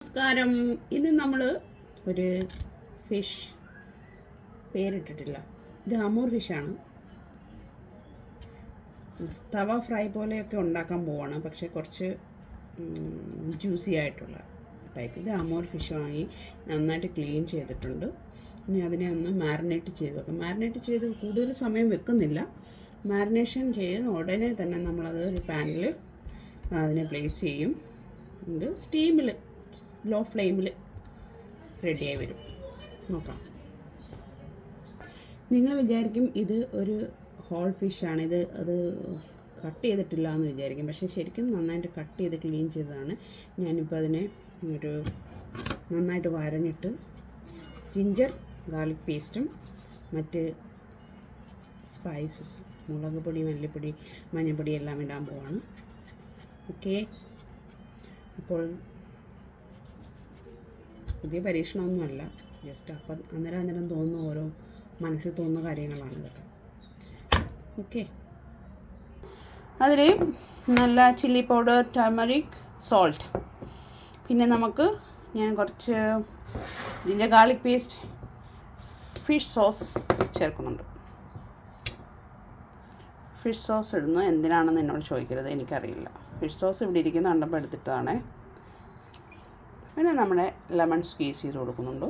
നമസ്കാരം. ഇന്ന് നമ്മൾ ഒരു ഫിഷ് പേരിട്ടിട്ടില്ല. ഇത് അമൂർ ഫിഷാണ്. തവ ഫ്രൈ പോലെയൊക്കെ ഉണ്ടാക്കാൻ പോവാണ്, പക്ഷേ കുറച്ച് ജ്യൂസി ആയിട്ടുള്ള ടൈപ്പ്. ഇത് അമൂർ ഫിഷ് വാങ്ങി നന്നായിട്ട് ക്ലീൻ ചെയ്തിട്ടുണ്ട്. ഇനി അതിനെ ഒന്ന് മാരിനേറ്റ് ചെയ്ത് വെക്കാം. മാരിനേറ്റ് ചെയ്ത് കൂടുതൽ സമയം വെക്കുന്നില്ല. മാരിനേഷൻ ചെയ്ത് ഉടനെ തന്നെ നമ്മളത് ഒരു പാനിൽ അതിനെ പ്ലേസ് ചെയ്യും. ഇത് സ്റ്റീമിൽ ലോ ഫ്ലെയിമിൽ റെഡിയായി വരും. നോക്കാം. നിങ്ങൾ വിചാരിക്കും ഇത് ഒരു ഹോൾ ഫിഷാണ്, അത് കട്ട് ചെയ്തിട്ടില്ല എന്ന് വിചാരിക്കും. പക്ഷേ ശരിക്കും നന്നായിട്ട് കട്ട് ചെയ്ത് ക്ലീൻ ചെയ്തതാണ്. ഞാനിപ്പോൾ അതിനെ ഒരു നന്നായിട്ട് വരഞ്ഞിട്ട് ജിഞ്ചർ ഗാർലിക് പേസ്റ്റും മറ്റ് സ്പൈസസ്, മുളക് പൊടി, മല്ലിപ്പൊടി, മഞ്ഞൾപ്പൊടി എല്ലാം ഇടാൻ പോവാണ്. ഓക്കെ. ഇപ്പോൾ പുതിയ പരീക്ഷണമൊന്നുമല്ല, ജസ്റ്റ് അപ്പം അന്നേരം തോന്നുന്ന ഓരോ മനസ്സിൽ തോന്നുന്ന കാര്യങ്ങളാണ് ഇതൊക്കെ. ഓക്കെ. അതിൽ നല്ല ചില്ലി പൗഡർ, ടർമറിക്, സോൾട്ട്, പിന്നെ ഞാൻ കുറച്ച് ginger garlic paste, fish sauce ചേർക്കുന്നുണ്ട്. ഫിഷ് സോസ് ഇടുന്നു എന്തിനാണെന്ന് എന്നോട് ചോദിക്കരുത്, എനിക്കറിയില്ല. ഫിഷ് സോസ് ഇവിടെ ഇരിക്കുന്ന കണ്ടപ്പോൾ എടുത്തിട്ടാണ്. പിന്നെ നമ്മുടെ ലെമൺ സ്ക്വീസ് ചെയ്ത് കൊടുക്കുന്നുണ്ട്.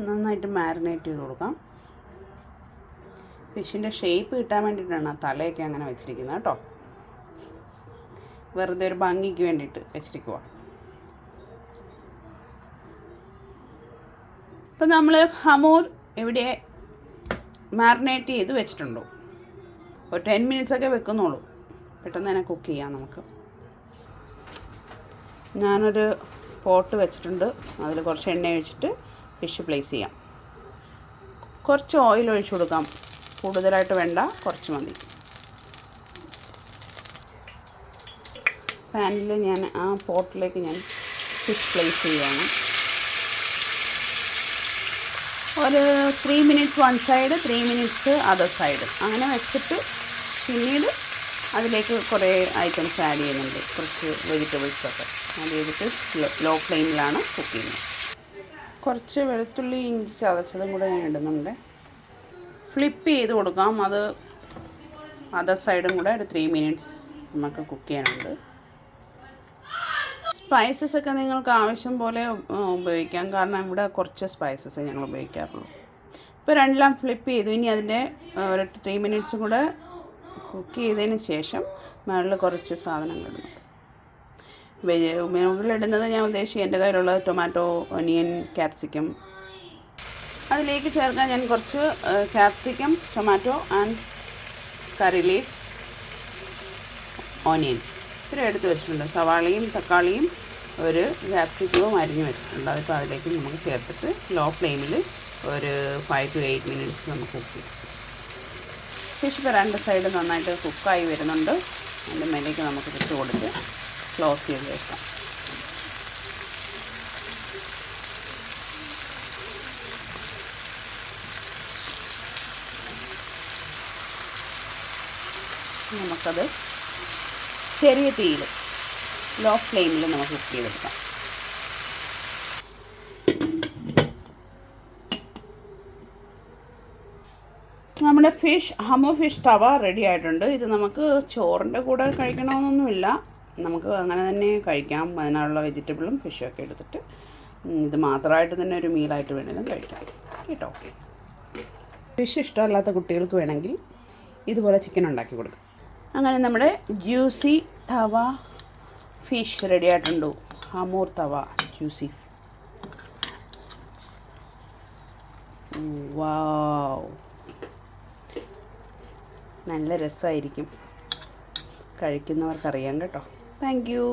നന്നായിട്ട് മാരിനേറ്റ് ചെയ്ത് കൊടുക്കാം. ഫിഷിൻ്റെ ഷേപ്പ് കിട്ടാൻ വേണ്ടിയിട്ടാണ് ആ തലയൊക്കെ അങ്ങനെ വെച്ചിരിക്കുന്നത് കേട്ടോ. വെറുതെ ഒരു ഭംഗിക്ക് വേണ്ടിയിട്ട് വെച്ചിരിക്കുക. ഇപ്പം നമ്മൾ ഹമൂർ ഇവിടെ മാരിനേറ്റ് ചെയ്ത് വെച്ചിട്ടുണ്ടോ. ഒരു 10 മിനിറ്റ്സൊക്കെ വെക്കുന്നുള്ളൂ. പെട്ടെന്ന് തന്നെ കുക്ക് ചെയ്യാം നമുക്ക്. ഞാനൊരു പോട്ട് വെച്ചിട്ടുണ്ട്. അതിൽ കുറച്ച് എണ്ണ ഒഴിച്ചിട്ട് ഫിഷ് പ്ലേസ് ചെയ്യാം. കുറച്ച് ഓയിൽ ഒഴിച്ചു കൊടുക്കാം. കൂടുതലായിട്ട് വേണ്ട, കുറച്ച് മതി. പാനിൽ ആ പോട്ടിലേക്ക് ഞാൻ ഫിഷ് പ്ലേസ് ചെയ്യുകയാണ്. ഒരു 3 minutes one side, 3 minutes other side, അങ്ങനെ വെച്ചിട്ട് പിന്നീട് അതിലേക്ക് കുറേ ഐറ്റംസ് ആഡ് ചെയ്യുന്നുണ്ട്. കുറച്ച് വെജിറ്റബിൾസൊക്കെ ആഡ് ചെയ്തിട്ട് ലോ ഫ്ലെയിമിലാണ് കുക്ക് ചെയ്യുന്നത്. കുറച്ച് വെളുത്തുള്ളി, ഇഞ്ചി ചതച്ചതും കൂടെ ഞാൻ ഇടുന്നുണ്ട്. ഫ്ലിപ്പ് ചെയ്ത് കൊടുക്കാം. അത് അതർ സൈഡും കൂടെ ഒരു 3 മിനിറ്റ്സ് നമുക്ക് കുക്ക് ചെയ്യാനുണ്ട്. സ്പൈസസ് ഒക്കെ നിങ്ങൾക്ക് ആവശ്യം പോലെ ഉപയോഗിക്കാം. കാരണം ഇവിടെ കുറച്ച് സ്പൈസസ് ഞങ്ങൾ ഉപയോഗിക്കാറുള്ളൂ. ഇപ്പോൾ രണ്ടെല്ലാം ഫ്ലിപ്പ് ചെയ്തു. ഇനി അതിൻ്റെ ഒരു 3 മിനിറ്റ്സും കൂടെ കുക്ക് ചെയ്തതിന് ശേഷം മുകളിൽ കുറച്ച് സാധനങ്ങൾ ഇടുന്നു. മുകളിലിടുന്നത് ഞാൻ ഉദ്ദേശിക്കുക എൻ്റെ കയ്യിലുള്ള ടൊമാറ്റോ, ഒനിയൻ, ക്യാപ്സിക്കം. അതിലേക്ക് ചേർക്കാൻ ഞാൻ കുറച്ച് capsicum, tomato and curry leaf, onion ഇത്രയും എടുത്ത് വെച്ചിട്ടുണ്ട്. സവാളയും തക്കാളിയും ഒരു ക്യാപ്സിക്കവും അരിഞ്ഞ് വെച്ചിട്ടുണ്ട്. അതിപ്പോൾ അതിലേക്ക് നമുക്ക് ചേർത്തിട്ട് ലോ ഫ്ലെയിമിൽ ഒരു 5 to 8 മിനിറ്റ്സ് നമുക്ക് കുക്ക് ചെയ്യാം. ഫിഷ് ഇപ്പോൾ രണ്ട് സൈഡ് നന്നായിട്ട് കുക്കായി വരുന്നുണ്ട്. അതിൻ്റെ മേലേക്ക് നമുക്ക് ഇട്ട് കൊടുത്ത് ക്ലോസ് ചെയ്ത് വെക്കാം. നമുക്കത് ചെറിയ തീയിൽ ലോ ഫ്ലെയിമിൽ നമുക്ക് കുക്ക് ചെയ്തെടുക്കാം. നമ്മുടെ ഹമൂർ ഫിഷ് തവ റെഡി ആയിട്ടുണ്ട്. ഇത് നമുക്ക് ചോറിൻ്റെ കൂടെ കഴിക്കണമെന്നൊന്നുമില്ല, നമുക്ക് അങ്ങനെ തന്നെ കഴിക്കാം. അതിനുള്ള വെജിറ്റബിളും ഫിഷും ഒക്കെ എടുത്തിട്ട് ഇത് മാത്രമായിട്ട് തന്നെ ഒരു മീലായിട്ട് വേണമെങ്കിലും കഴിക്കാം കേട്ടോ. ഫിഷ് ഇഷ്ടമല്ലാത്ത കുട്ടികൾക്ക് വേണമെങ്കിൽ ഇതുപോലെ ചിക്കൻ ഉണ്ടാക്കി കൊടുക്കാം. അങ്ങനെ നമ്മുടെ ജ്യൂസി തവ ഫിഷ് റെഡി ആയിട്ടുണ്ട്. ഹമൂർ തവ ജ്യൂസി. വാവ്, നല്ല രസമായിരിക്കും. കഴിക്കുന്നവർക്കറിയാം കേട്ടോ. Thank you.